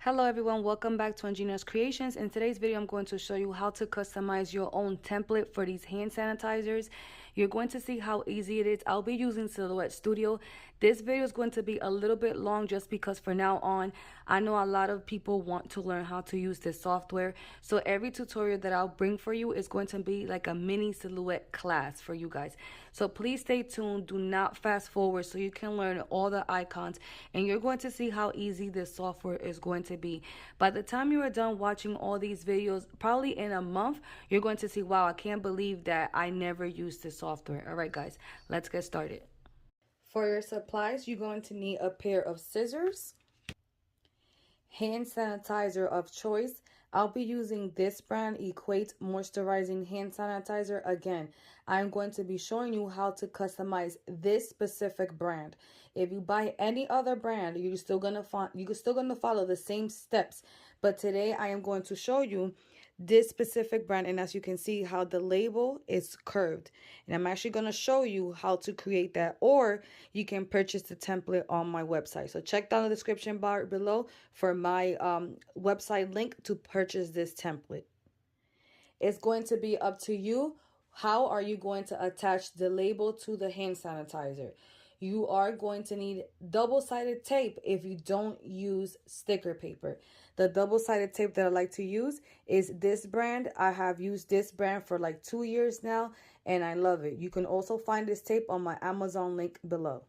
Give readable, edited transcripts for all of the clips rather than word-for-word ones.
Hello everyone, welcome back to Andrina's Creations. In today's video, I'm going to show you how to customize your own template for these hand sanitizers. You're going to see how easy it is. I'll be using Silhouette Studio. This video is going to be a little bit long just because for now on, I know a lot of people want to learn how to use this software. So every tutorial that I'll bring for you is going to be like a mini Silhouette class for you guys. So please stay tuned. Do not fast forward so you can learn all the icons and you're going to see how easy this software is going to be. By the time you are done watching all these videos, probably in a month, you're going to see, wow, I can't believe that I never used this software. All right, guys, let's get started. For your supplies, you're going to need a pair of scissors, hand sanitizer of choice. I'll be using this brand Equate Moisturizing Hand Sanitizer. Again, I'm going to be showing you how to customize this specific brand. If you buy any other brand, you're still gonna follow the same steps. But today I am going to show you this specific brand, and as you can see how the label is curved, and I'm actually going to show you how to create that, or you can purchase the template on my website. So check down the description bar below for my website link to purchase this template. It's going to be up to you. How are you going to attach the label to the hand sanitizer? You are going to need double-sided tape if you don't use sticker paper. The double-sided tape that I like to use is this brand. I have used this brand for like 2 years now, and I love it. You can also find this tape on my Amazon link below.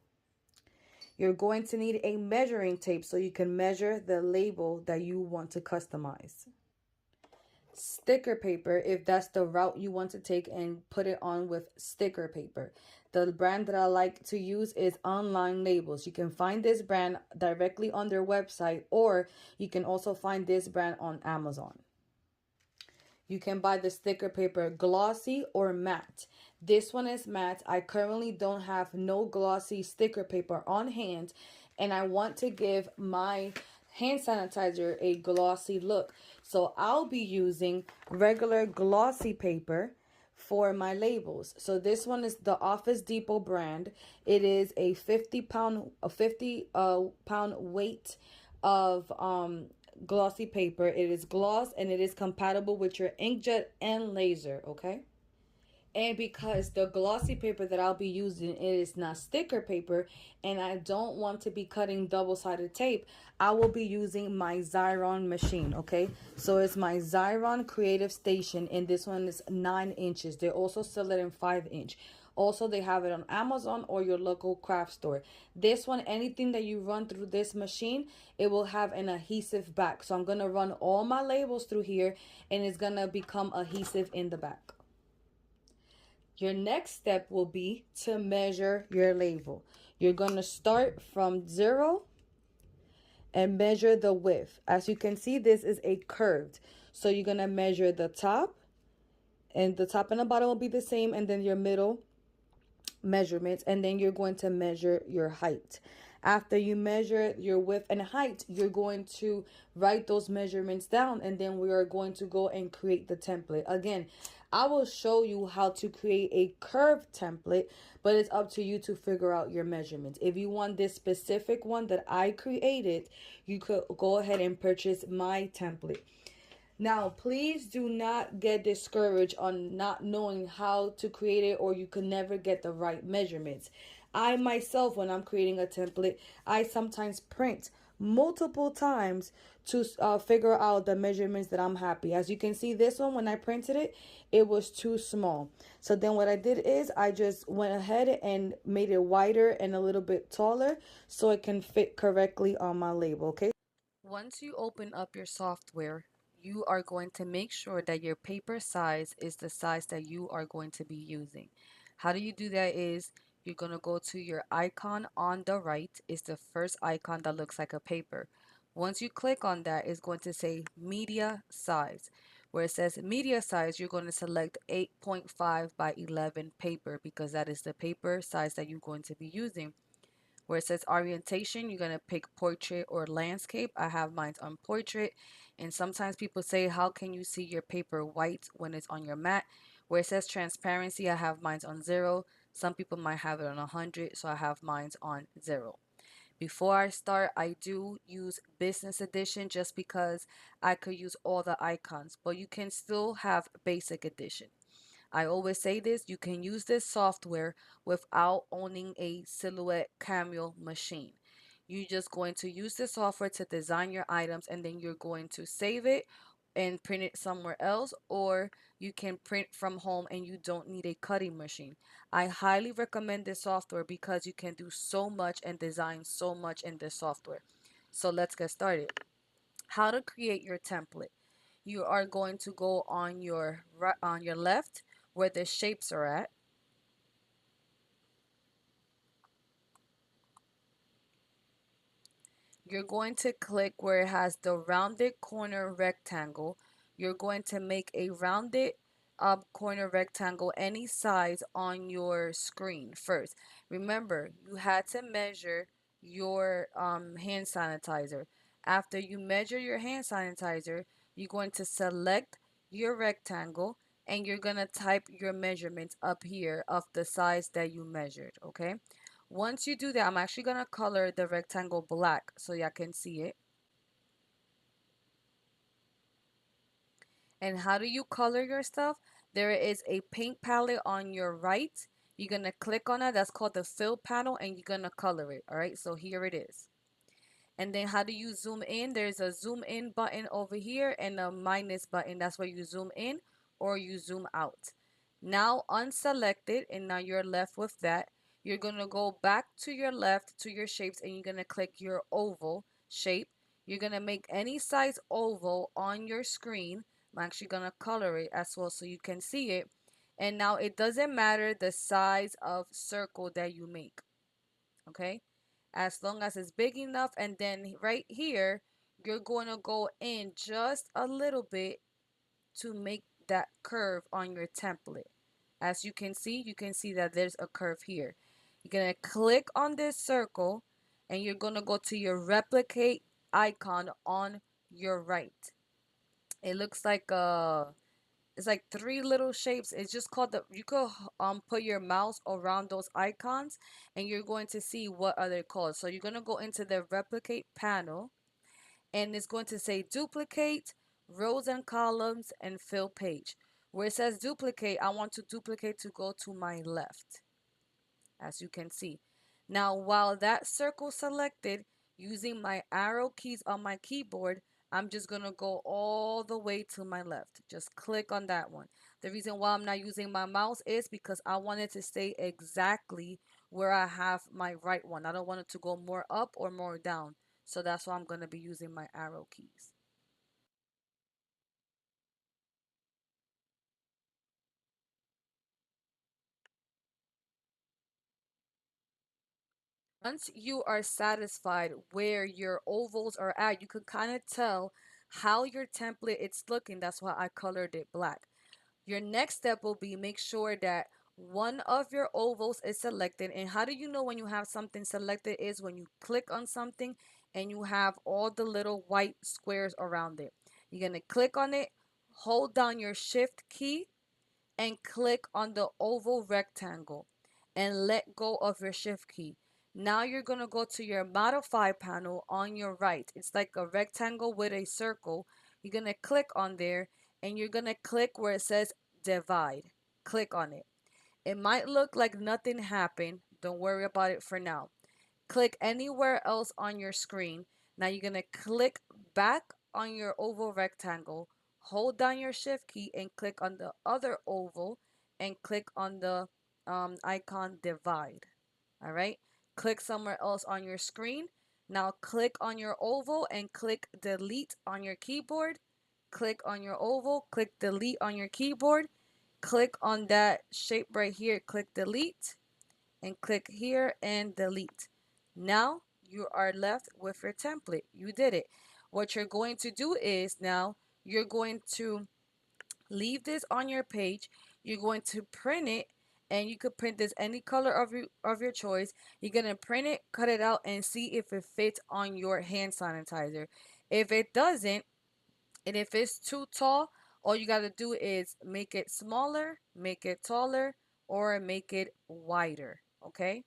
You're going to need a measuring tape so you can measure the label that you want to customize. Sticker paper if that's the route you want to take, and put it on with sticker paper. The brand that I like to use is Online Labels. You can find this brand directly on their website, or you can also find this brand on Amazon. You can buy the sticker paper glossy or matte. This one is matte. I currently don't have no glossy sticker paper on hand, and I want to give my hand sanitizer a glossy look. So I'll be using regular glossy paper for my labels. So this one is the Office Depot brand. It is a 50 pound weight of glossy paper. It is gloss and it is compatible with your inkjet and laser, okay? And because the glossy paper that I'll be using, it is not sticker paper, and I don't want to be cutting double-sided tape, I will be using my Xyron machine, okay? So it's my Xyron Creative Station, and this one is 9 inches. They also sell it in 5-inch. Also, they have it on Amazon or your local craft store. This one, anything that you run through this machine, it will have an adhesive back. So I'm going to run all my labels through here, and it's going to become adhesive in the back. Your next step will be to measure your label. You're going to start from 0 and measure the width. As you can see, this is a curved. So you're going to measure the top, and the top and the bottom will be the same, and then your middle measurements, and then you're going to measure your height. After you measure your width and height, you're going to write those measurements down, and then we are going to go and create the template. Again, I will show you how to create a curved template, but it's up to you to figure out your measurements. If you want this specific one that I created, you could go ahead and purchase my template. Now, please do not get discouraged on not knowing how to create it, or you could never get the right measurements. I myself, when I'm creating a template, I sometimes print multiple times to figure out the measurements that I'm happy. As you can see, this one, when I printed it, it was too small. So then what I did is I just went ahead and made it wider and a little bit taller so it can fit correctly on my label, okay? Once you open up your software, you are going to make sure that your paper size is the size that you are going to be using. How do you do that is you're going to go to your icon on the right. It's the first icon that looks like a paper. Once you click on that, it's going to say media size. Where it says media size, you're going to select 8.5 by 11 paper because that is the paper size that you're going to be using. Where it says orientation, you're going to pick portrait or landscape. I have mine on portrait. And sometimes people say, how can you see your paper white when it's on your mat? Where it says transparency, I have mine on 0. Some people might have it on 100, so I have mine on 0. Before I start, I do use business edition just because I could use all the icons, but you can still have basic edition. I always say this, you can use this software without owning a Silhouette Cameo machine. You're just going to use the software to design your items, and then you're going to save it and print it somewhere else, or you can print from home and you don't need a cutting machine. I highly recommend this software because you can do so much and design so much in this software. So let's get started. How to create your template. You are going to go on your right, on your left where the shapes are at. You're going to click where it has the rounded corner rectangle. You're going to make a rounded corner rectangle any size on your screen first. Remember, you had to measure your hand sanitizer. After you measure your hand sanitizer, you're going to select your rectangle and you're going to type your measurements up here of the size that you measured, okay? Once you do that, I'm actually going to color the rectangle black so y'all can see it. And how do you color your stuff? There is a paint palette on your right. You're going to click on it. That's called the fill panel, and you're going to color it. All right, so here it is. And then how do you zoom in? There's a zoom in button over here and a minus button. That's where you zoom in or you zoom out. Now unselect it, and now you're left with that. You're going to go back to your left to your shapes and you're going to click your oval shape. You're going to make any size oval on your screen. I'm actually going to color it as well so you can see it. And now it doesn't matter the size of circle that you make. Okay, as long as it's big enough. And then right here you're going to go in just a little bit to make that curve on your template. As you can see that there's a curve here. You're going to click on this circle and you're going to go to your replicate icon on your right. It looks like it's like three little shapes. It's just called the, you could put your mouse around those icons and you're going to see what are they called. So you're going to go into the replicate panel and it's going to say duplicate, rows and columns, and fill page. Where it says duplicate, I want to duplicate to go to my left, as you can see. Now, while that circle selected, using my arrow keys on my keyboard, I'm just going to go all the way to my left. Just click on that one. The reason why I'm not using my mouse is because I want it to stay exactly where I have my right one. I don't want it to go more up or more down. So that's why I'm going to be using my arrow keys. Once you are satisfied where your ovals are at, you can kind of tell how your template it's looking. That's why I colored it black. Your next step will be make sure that one of your ovals is selected. And how do you know when you have something selected is when you click on something and you have all the little white squares around it. You're going to click on it, hold down your shift key and click on the oval rectangle and let go of your shift key. Now you're going to go to your modify panel on your right. It's like a rectangle with a circle. You're going to click on there and you're going to click where it says divide. Click on it. It might look like nothing happened. Don't worry about it for now. Click anywhere else on your screen. Now you're going to click back on your oval rectangle, hold down your shift key and click on the other oval and click on the icon divide. All right. Click somewhere else on your screen. Now click on your oval and click delete on your keyboard. Click on your oval, click delete on your keyboard. Click on that shape right here, click delete and click here and delete. Now you are left with your template. You did it. What you're going to do is now you're going to leave this on your page. You're going to print it and you could print this any color of your choice. You're going to print it, cut it out and see if it fits on your hand sanitizer. If it doesn't, and if it's too tall, all you got to do is make it smaller, make it taller, or make it wider. Okay?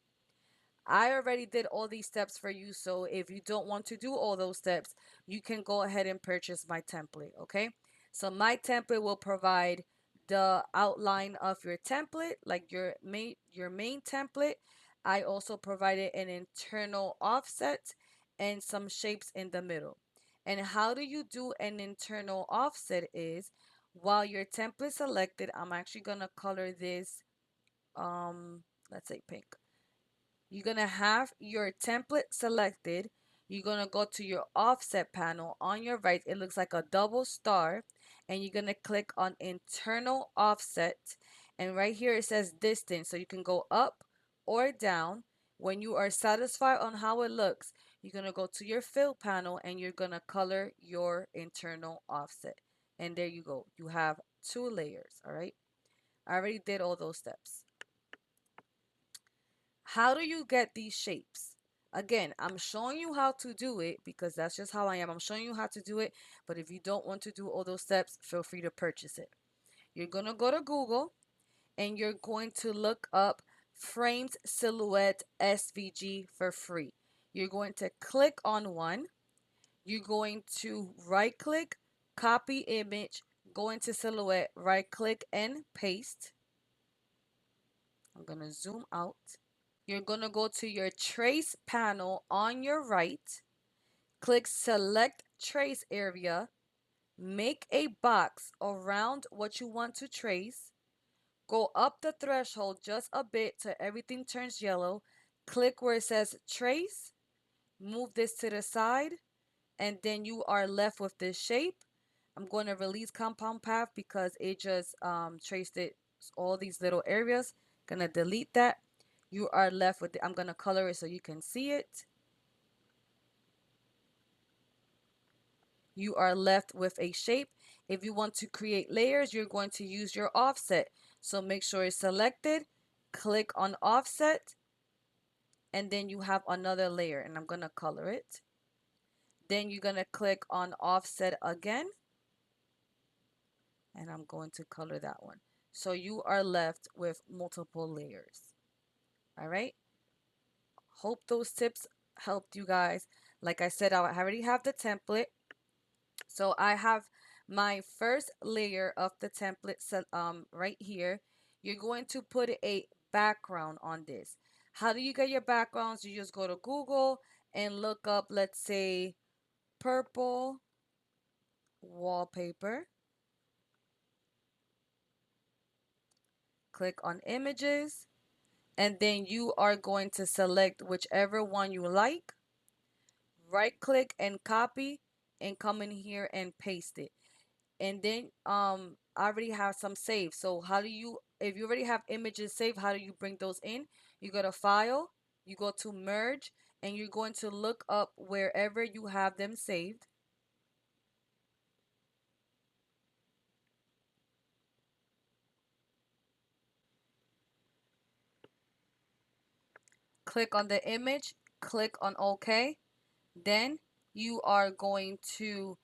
I already did all these steps for you, so if you don't want to do all those steps, you can go ahead and purchase my template, okay? So my template will provide the outline of your template, like your main template. I also provided an internal offset and some shapes in the middle. And how do you do an internal offset is, while your template selected, I'm actually gonna color this, let's say pink. You're gonna have your template selected. You're gonna go to your offset panel on your right. It looks like a double star, and you're gonna click on internal offset. And right here it says distance, so you can go up or down. When you are satisfied on how it looks, you're gonna go to your fill panel and you're gonna color your internal offset. And there you go. You have 2 layers. All right. I already did all those steps. How do you get these shapes? Again, I'm showing you how to do it because that's just how I am. I'm showing you how to do it, but if you don't want to do all those steps, feel free to purchase it. You're going to go to Google and you're going to look up Framed Silhouette SVG for free. You're going to click on one. You're going to right click, copy image, go into Silhouette, right click and paste. I'm going to zoom out. You're going to go to your trace panel on your right, click select trace area, make a box around what you want to trace, go up the threshold just a bit till everything turns yellow, click where it says trace, move this to the side, and then you are left with this shape. I'm going to release compound path because it just traced it all these little areas. Gonna delete that. You are left with I'm gonna color it so you can see it. You are left with a shape. If you want to create layers, you're going to use your offset. So make sure it's selected, click on offset, and then you have another layer, and I'm gonna color it. Then you're gonna click on offset again, and I'm going to color that one. So you are left with multiple layers. All right. Hope those tips helped you guys. Like I said, I already have the template. So I have my first layer of the template set right here. You're going to put a background on this. How do you get your backgrounds? You just go to Google and look up, let's say, purple wallpaper. Click on images, and then you are going to select whichever one you like. Right click and copy and come in here and paste it. And then I already have some saved. So how do you, if you already have images saved, how do you bring those in? You go to file, you go to merge, and you're going to look up wherever you have them saved. Click on the image, click on OK. Then you are going to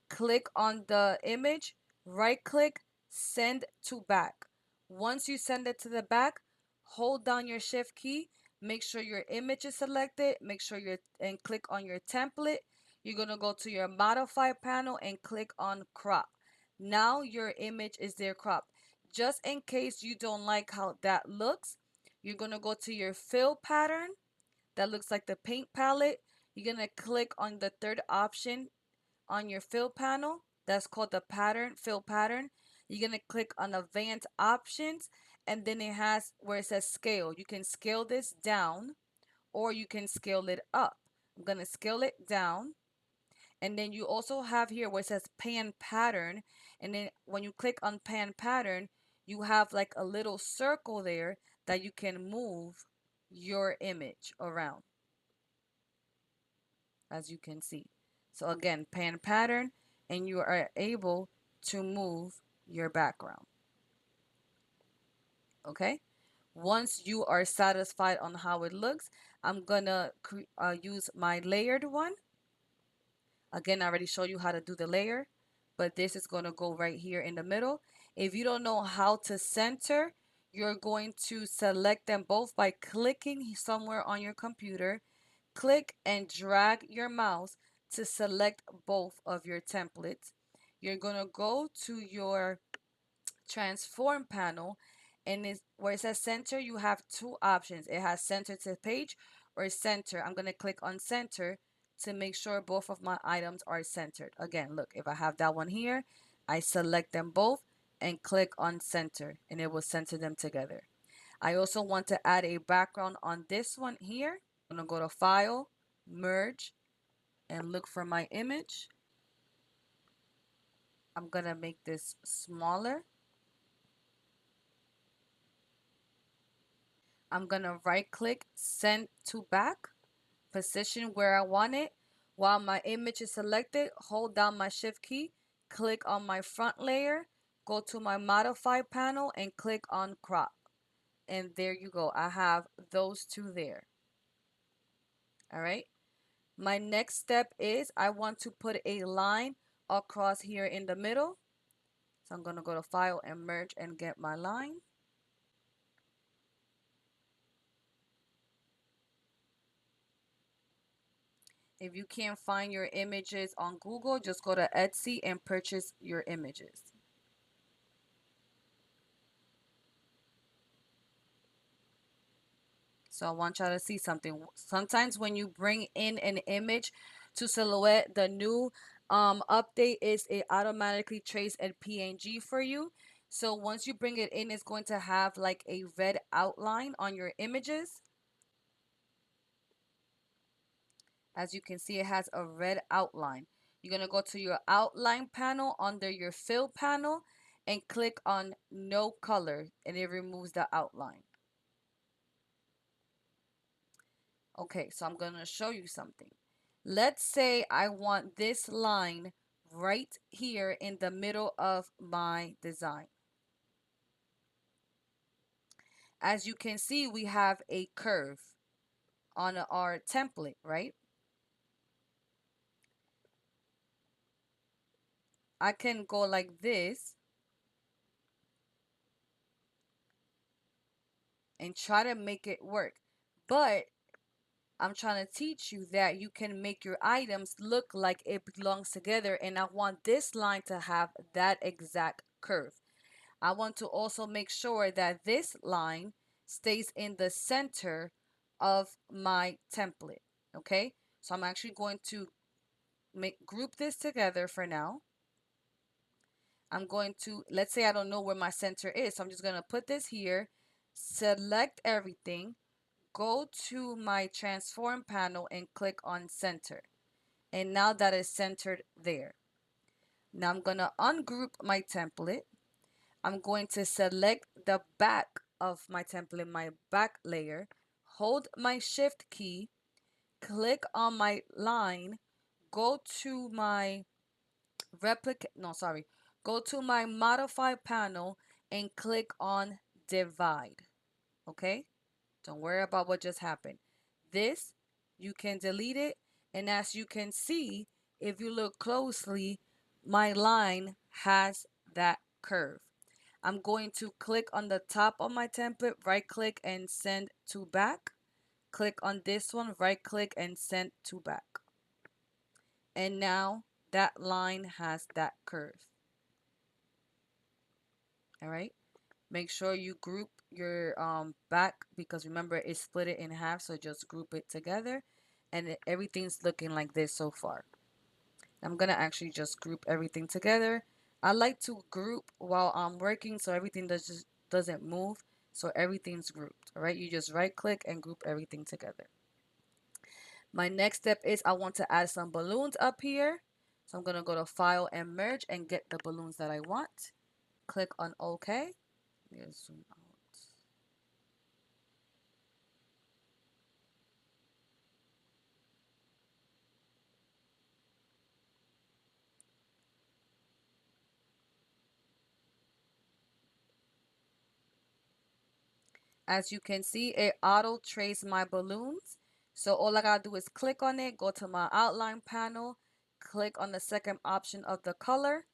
click on the image, right click, send to back. Once you send it to the back, hold down your shift key, make sure your image is selected, make sure and click on your template. You're going to go to your modify panel and click on crop. Now your image is there cropped. Just in case you don't like how that looks, you're going to go to your fill pattern that looks like the paint palette. You're going to click on the third option on your fill panel. That's called the pattern, fill pattern. You're going to click on advanced options, and then it has where it says scale. You can scale this down or you can scale it up. I'm going to scale it down. And then you also have here where it says pan pattern. And then when you click on pan pattern, you have like a little circle there that you can move your image around, as you can see. So again, pan pattern, and you are able to move your background. Okay. Once you are satisfied on how it looks, I'm gonna use my layered one. Again, I already showed you how to do the layer, but this is gonna go right here in the middle. If you don't know how to center, you're going to select them both by clicking somewhere on your computer. Click and drag your mouse to select both of your templates. You're going to go to your transform panel, and where it says center, you have two options. It has center to page or center. I'm going to click on center to make sure both of my items are centered. Again, look, if I have that one here, I select them both and click on center, and it will center them together. I also want to add a background on this one here. I'm going to go to file, merge, and look for my image. I'm going to make this smaller. I'm going to right click, send to back, position where I want it. While my image is selected, hold down my shift key, click on my front layer, go to my modify panel and click on crop. And there you go. I have those two there. All right. My next step is I want to put a line across here in the middle. So I'm going to go to file and merge and get my line. If you can't find your images on Google, just go to Etsy and purchase your images. So I want y'all to see something. Sometimes when you bring in an image to Silhouette, the new update is it automatically traces a PNG for you. So once you bring it in, it's going to have like a red outline on your images. As you can see, it has a red outline. You're going to go to your outline panel under your fill panel and click on no color, and it removes the outline. Okay, so I'm going to show you something. Let's say I want this line right here in the middle of my design. As you can see, we have a curve on our template, right? I can go like this and try to make it work. But I'm trying to teach you that you can make your items look like it belongs together, and I want this line to have that exact curve. I want to also make sure that this line stays in the center of my template. Okay, so I'm actually going to group this together for now. I'm going to, let's say I don't know where my center is, so I'm just going to put this here, select everything, go to my transform panel and click on center. And now that is centered there. Now I'm going to ungroup my template. I'm going to select the back of my template, my back layer, hold my shift key, click on my line, go to my go to my modify panel and click on divide. Okay? Don't worry about what just happened. This, you can delete it, and as you can see, if you look closely, my line has that curve. I'm going to click on the top of my template, right click and send to back. Click on this one, right click and send to back. And now that line has that curve. All right. Make sure you group your back, because remember it split it in half, so just group it together, and everything's looking like this so far. I'm gonna actually just group everything together. I like to group while I'm working so everything doesn't move, so everything's grouped. All right, you just right click and group everything together. My next step is I want to add some balloons up here, so I'm gonna go to file and merge and get the balloons that I want. Click on OK. Let me zoom out. As you can see, it auto trace my balloons. So all I gotta do is click on it, go to my outline panel, click on the second option of the color,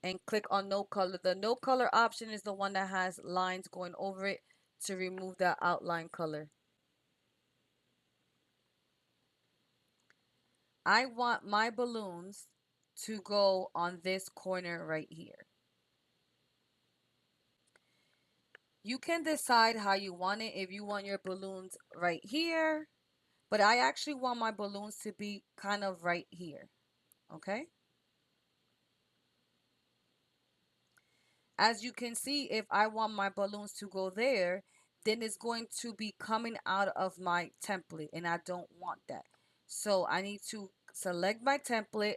and click on no color. The no color option is the one that has lines going over it to remove that outline color. I want my balloons to go on this corner right here. You can decide how you want it, if you want your balloons right here, but I actually want my balloons to be kind of right here, okay? As you can see, if I want my balloons to go there, then it's going to be coming out of my template, and I don't want that. So I need to select my template,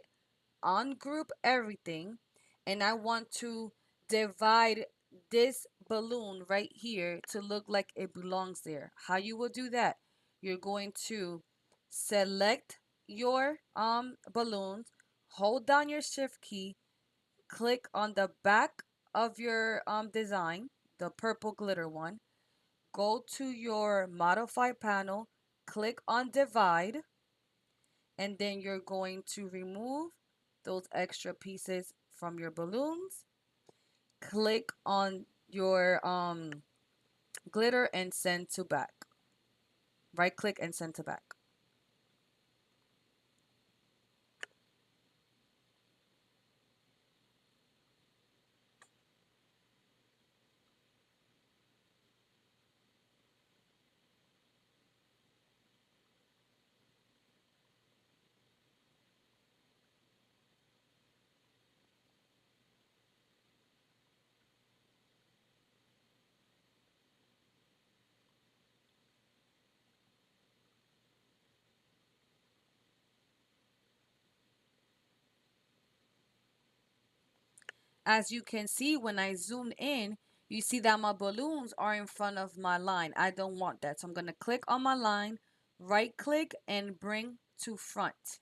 ungroup everything, and I want to divide this balloon right here to look like it belongs there. How you will do that? You're going to select your balloons, hold down your shift key, click on the back of your design, the purple glitter one, go to your modify panel, click on divide, and then you're going to remove those extra pieces from your balloons. Click on your glitter and send to back. Right click and send to back. As you can see, when I zoom in, you see that my balloons are in front of my line. I don't want that. So I'm going to click on my line, right click, and bring to front.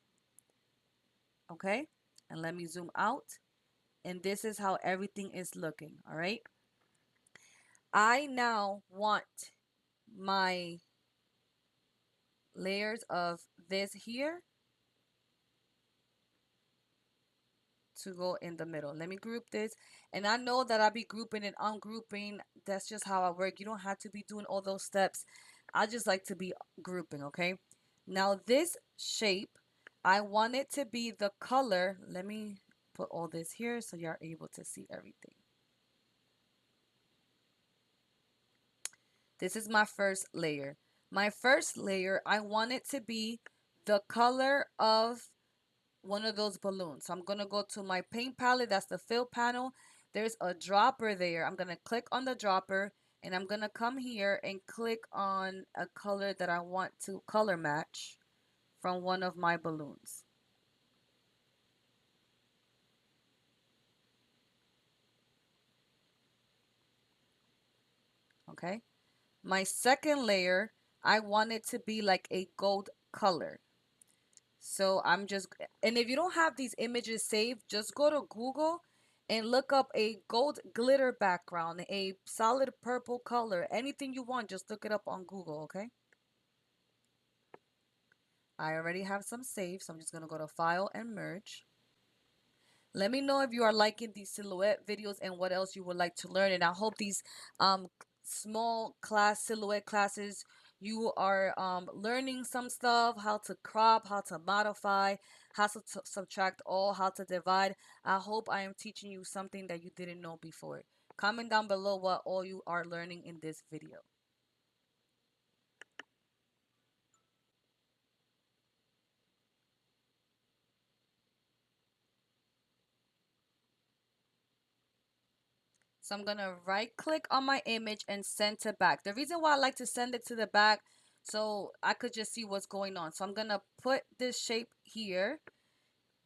Okay? And let me zoom out. And this is how everything is looking. All right? I now want my layers of this here to go in the middle. Let me group this. And I know that I'll be grouping and ungrouping. That's just how I work. You don't have to be doing all those steps. I just like to be grouping, okay? Now this shape, I want it to be the color. Let me put all this here so you're able to see everything. This is my first layer. My first layer, I want it to be the color of one of those balloons. So I'm going to go to my paint palette. That's the fill panel. There's a dropper there. I'm going to click on the dropper, and I'm going to come here and click on a color that I want to color match from one of my balloons. Okay. My second layer, I want it to be like a gold color. So I'm just, and if you don't have these images saved, just go to Google and look up a gold glitter background, a solid purple color, anything you want, just look it up on Google, okay? I already have some saved, so I'm just gonna go to File and Merge. Let me know if you are liking these silhouette videos and what else you would like to learn. And I hope these small silhouette classes, you are learning some stuff, how to crop, how to modify, how to subtract all, how to divide. I hope I am teaching you something that you didn't know before. Comment down below what all you are learning in this video. So I'm going to right click on my image and send to back. The reason why I like to send it to the back, so I could just see what's going on. So I'm going to put this shape here,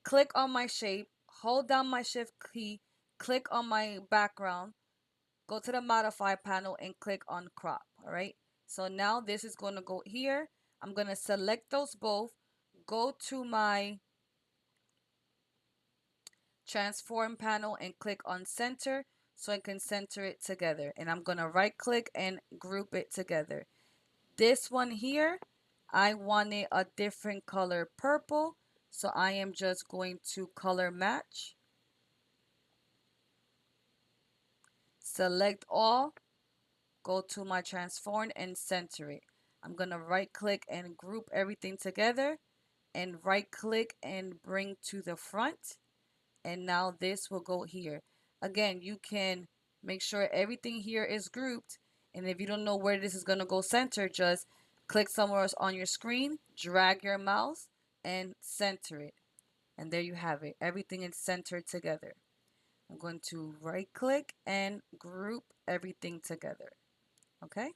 click on my shape, hold down my shift key, click on my background, go to the modify panel and click on crop. All right. So now this is going to go here. I'm going to select those both, go to my transform panel and click on center so I can center it together. And I'm going to right click and group it together. This one here, I wanted a different color purple. So I am just going to color match. select all, go to my transform and center it. I'm going to right click and group everything together and right click and bring to the front. And now this will go here. Again, you can make sure everything here is grouped. And if you don't know where this is going to go center, just click somewhere else on your screen, drag your mouse and center it. And there you have it. Everything is centered together. I'm going to right click and group everything together. Okay,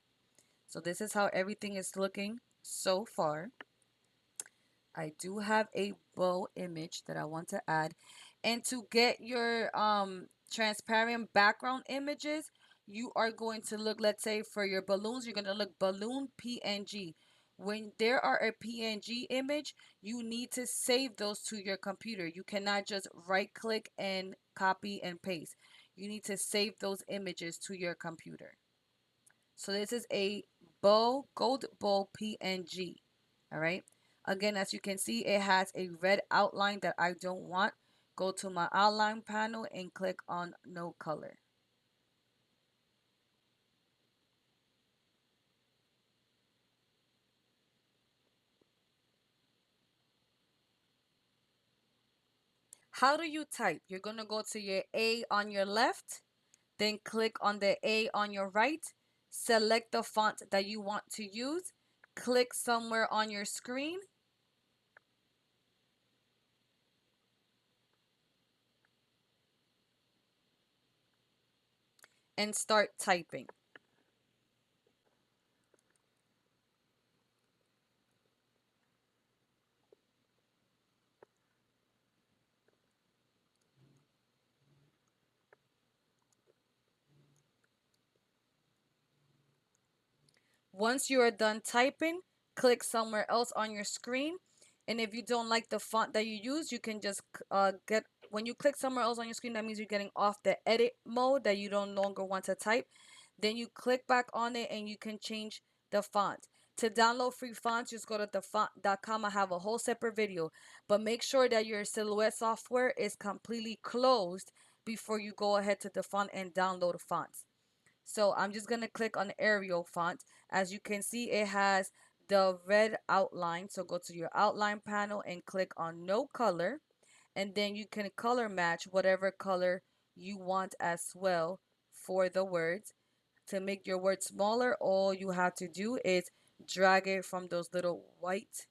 so this is how everything is looking so far. I do have a bow image that I want to add. And to get your transparent background images, you are going to look, let's say for your balloons, you're going to look balloon PNG. When there are a PNG image, you need to save those to your computer. You cannot just right click and copy and paste. You need to save those images to your computer. So this is a bow, gold bow PNG. All right. Again, as you can see, it has a red outline that I don't want. Go to my outline panel and click on no color. How do you type? You're going to go to your A on your left, then click on the A on your right, select the font that you want to use, click somewhere on your screen, and start typing. Once you are done typing, click somewhere else on your screen. And if you don't like the font that you use, you can just when you click somewhere else on your screen, that means you're getting off the edit mode that you don't longer want to type. Then you click back on it and you can change the font. To download free fonts, just go to thefont.com. I have a whole separate video, but make sure that your Silhouette software is completely closed before you go ahead to the font and download fonts. So I'm just going to click on Arial font. As you can see, it has the red outline. So go to your outline panel and click on no color. And then you can color match whatever color you want as well for the words. To make your words smaller, all you have to do is drag it from those little white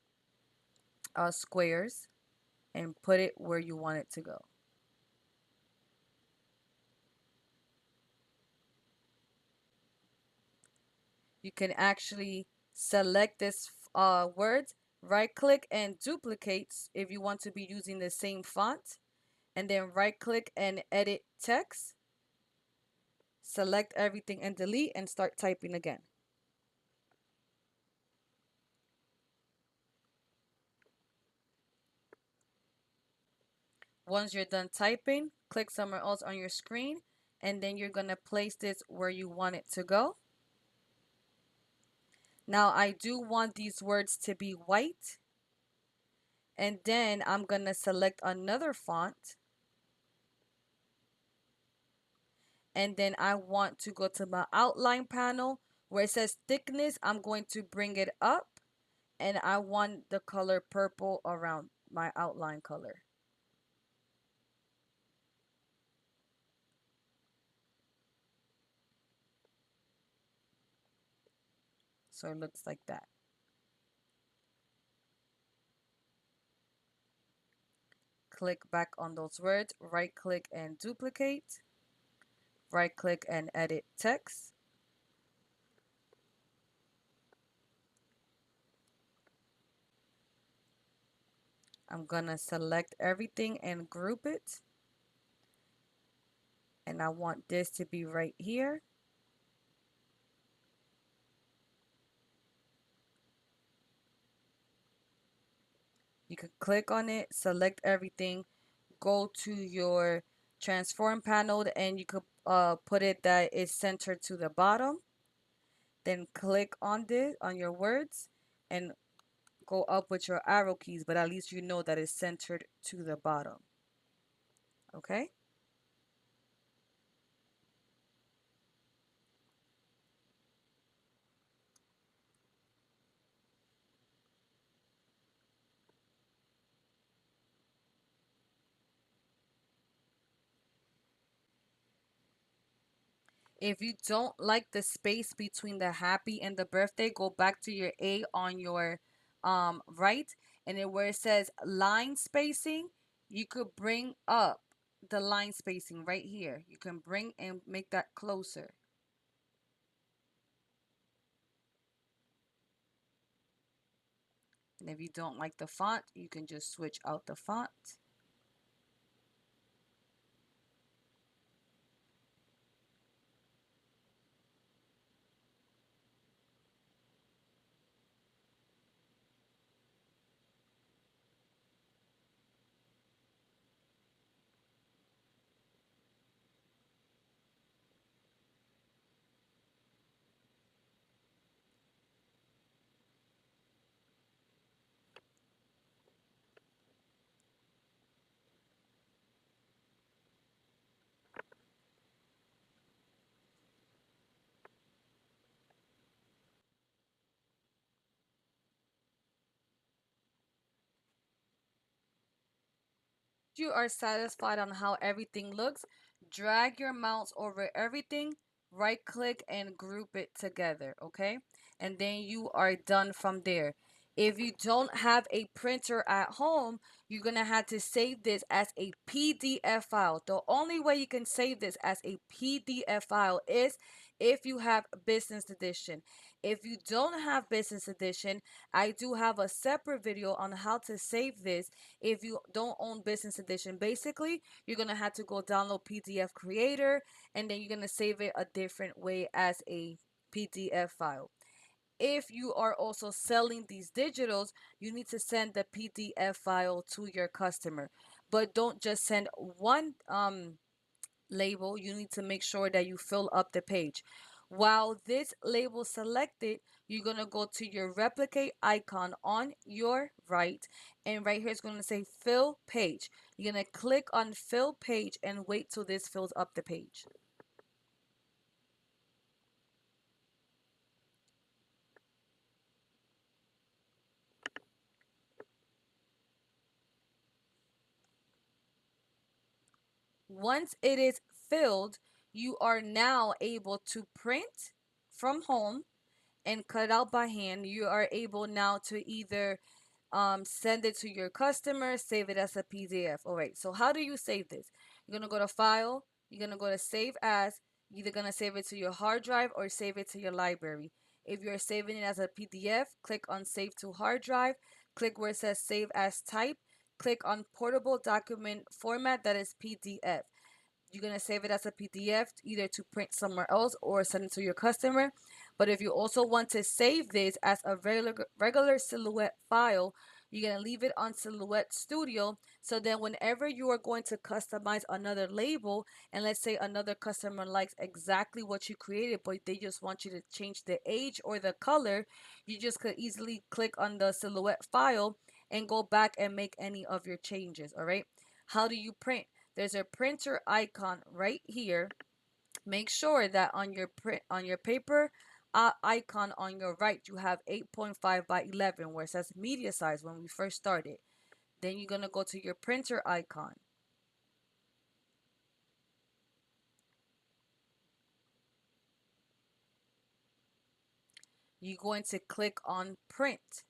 squares and put it where you want it to go. You can actually select this words, right click and duplicate if you want to be using the same font, and then right click and edit text, select everything and delete and start typing again. Once you're done typing, click somewhere else on your screen, and then you're going to place this where you want it to go. Now I do want these words to be white, and then I'm going to select another font, and then I want to go to my outline panel where it says thickness. I'm going to bring it up, and I want the color purple around my outline color. So it looks like that. Click back on those words, right click and duplicate, right click and edit text. I'm gonna select everything and group it. And I want this to be right here. You can click on it, select everything, go to your transform panel, and you could put it that is centered to the bottom. Then click on this on your words and go up with your arrow keys, but at least you know that it's centered to the bottom. Okay? If you don't like the space between the happy and the birthday, go back to your A on your right, and then where it says line spacing, you could bring up the line spacing right here. You can bring and make that closer. And if you don't like the font, you can just switch out the font. You are satisfied on how everything looks, drag your mouse over everything, right click and group it together, okay? And then you are done from there. If you don't have a printer at home, you're gonna have to save this as a PDF file. The only way you can save this as a PDF file is if you have business edition. If you don't have business edition, I do have a separate video on how to save this if you don't own business edition. Basically, you're gonna have to go download PDF creator, and then you're gonna save it a different way as a PDF file. If you are also selling these digitals, you need to send the PDF file to your customer, but don't just send one label. You need to make sure that you fill up the page. While this label selected, you're going to go to your replicate icon on your right, and right here it's going to say fill page. You're going to click on fill page and wait till this fills up the page. Once it is filled, you are now able to print from home and cut out by hand. You are able now to either send it to your customer, save it as a PDF. All right, so how do you save this? You're gonna go to File, you're gonna go to Save As, you're either gonna save it to your hard drive or save it to your library. If you're saving it as a PDF, click on Save to Hard Drive, click where it says Save As Type, click on Portable Document Format, that is PDF. You're going to save it as a PDF either to print somewhere else or send it to your customer. But if you also want to save this as a regular Silhouette file, you're going to leave it on Silhouette Studio. So then whenever you are going to customize another label, and let's say another customer likes exactly what you created, but they just want you to change the age or the color, you just could easily click on the Silhouette file and go back and make any of your changes. All right. How do you print? There's a printer icon right here. Make sure that on your paper icon on your right, you have 8.5 by 11 where it says media size when we first started. Then you're going to go to your printer icon. You're going to click on print.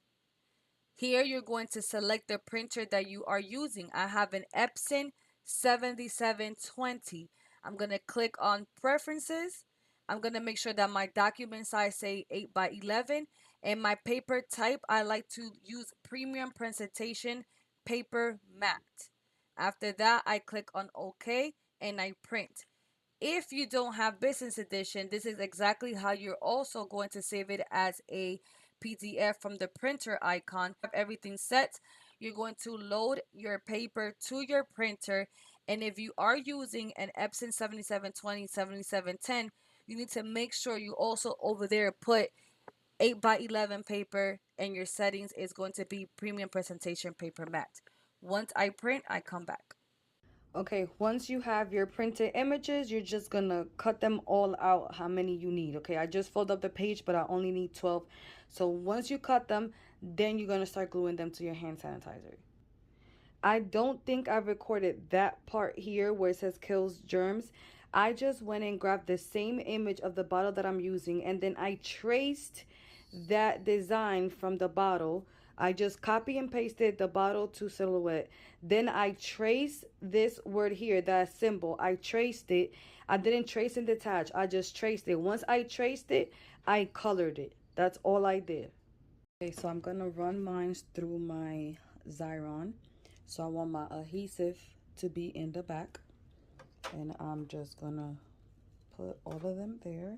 Here you're going to select the printer that you are using. I have an Epson 7720. I'm going to click on preferences. I'm going to make sure that my document size say 8 by 11, and my paper type, I like to use premium presentation paper matte. After that, I click on OK and I print. If you don't have business edition, this is exactly how you're also going to save it as a PDF from the printer icon. Have everything set. You're going to load your paper to your printer. And if you are using an Epson 7720, 7710, you need to make sure you also over there put 8 by 11 paper, and your settings is going to be premium presentation paper matte. Once I print, I come back. Okay, once you have your printed images, you're just gonna cut them all out how many you need. Okay, I just filled up the page, but I only need 12. So once you cut them, then you're gonna start gluing them to your hand sanitizer. I don't think I've recorded that part here where it says kills germs. I just went and grabbed the same image of the bottle that I'm using, and then I traced that design from the bottle. I just copy and pasted the bottle to silhouette. Then I traced this word here, that symbol. I traced it. I didn't trace and detach. I just traced it. Once I traced it, I colored it. That's all I did. Okay, so I'm gonna run mine through my Xyron. So I want my adhesive to be in the back. And I'm just gonna put all of them there.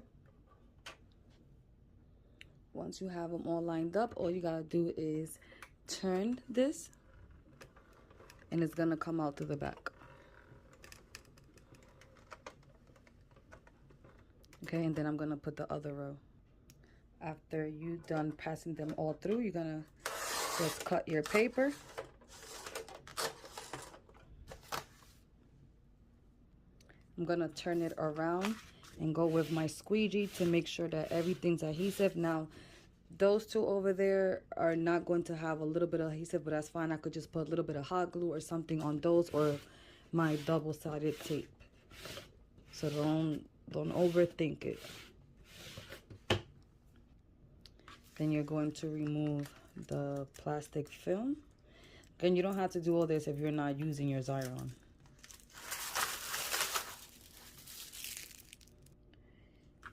Once you have them all lined up, all you gotta do is turn this and it's gonna come out to the back. Okay, and then I'm gonna put the other row. After you done passing them all through, you're gonna just cut your paper. I'm gonna turn it around and go with my squeegee to make sure that everything's adhesive. Now, those two over there are not going to have a little bit of adhesive, but that's fine. I could just put a little bit of hot glue or something on those, or my double-sided tape. So don't overthink it. Then you're going to remove the plastic film. Again, you don't have to do all this if you're not using your Xyron.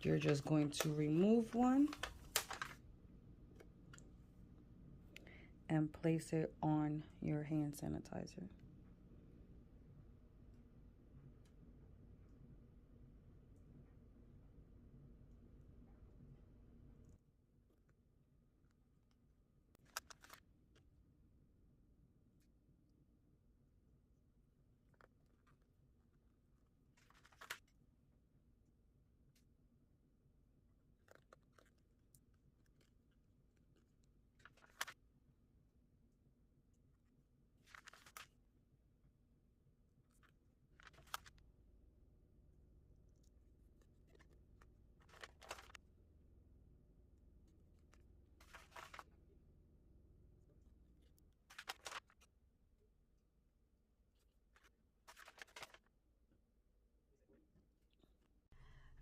You're just going to remove one and place it on your hand sanitizer.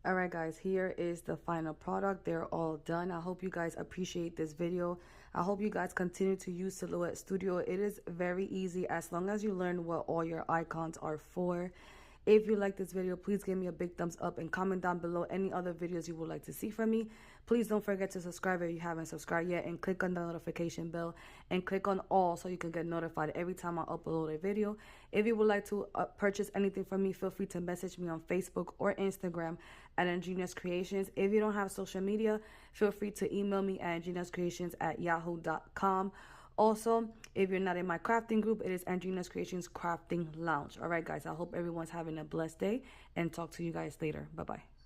All right, guys, here is the final product. They're all done. I hope you guys appreciate this video. I hope you guys continue to use Silhouette Studio. It is very easy as long as you learn what all your icons are for. If you like this video, please give me a big thumbs up and comment down below any other videos you would like to see from me. Please don't forget to subscribe if you haven't subscribed yet, and click on the notification bell and click on all so you can get notified every time I upload a video. If you would like to purchase anything from me, feel free to message me on Facebook or Instagram at Andrina's Kreations. If you don't have social media, feel free to email me at andrinaskreations@yahoo.com. Also, if you're not in my crafting group, it is Andrina's Kreations Crafting Lounge. All right, guys, I hope everyone's having a blessed day, and talk to you guys later. Bye-bye.